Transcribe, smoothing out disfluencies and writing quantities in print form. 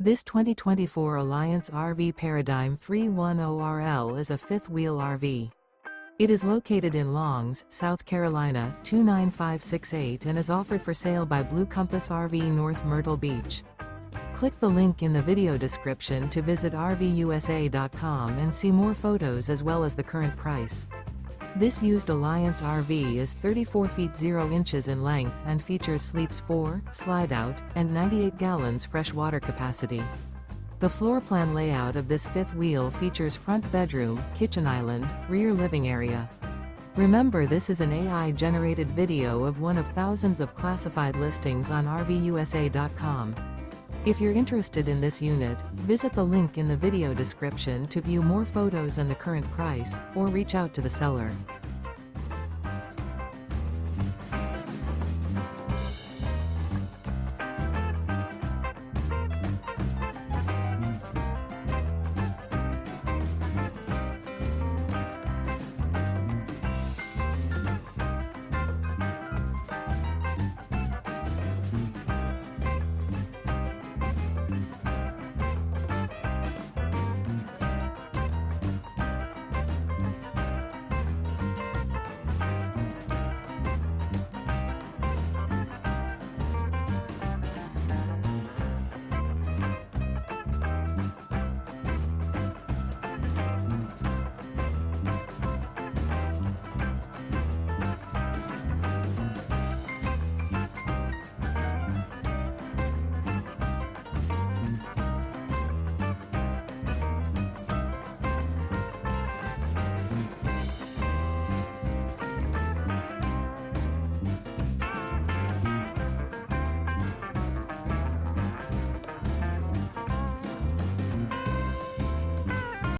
This 2024 Alliance RV Paradigm 310RL is a fifth-wheel RV. It is located in Longs, South Carolina, 29568 and is offered for sale by Blue Compass RV North Myrtle Beach. Click the link in the video description to visit RVUSA.com and see more photos as well as the current price. This used Alliance RV is 34 feet 0 inches in length and features sleeps 4, slide-out, and 98 gallons fresh water capacity. The floor plan layout of this fifth wheel features front bedroom, kitchen island, rear living area. Remember, this is an AI-generated video of one of thousands of classified listings on RVUSA.com. If you're interested in this unit, visit the link in the video description to view more photos and the current price, or reach out to the seller.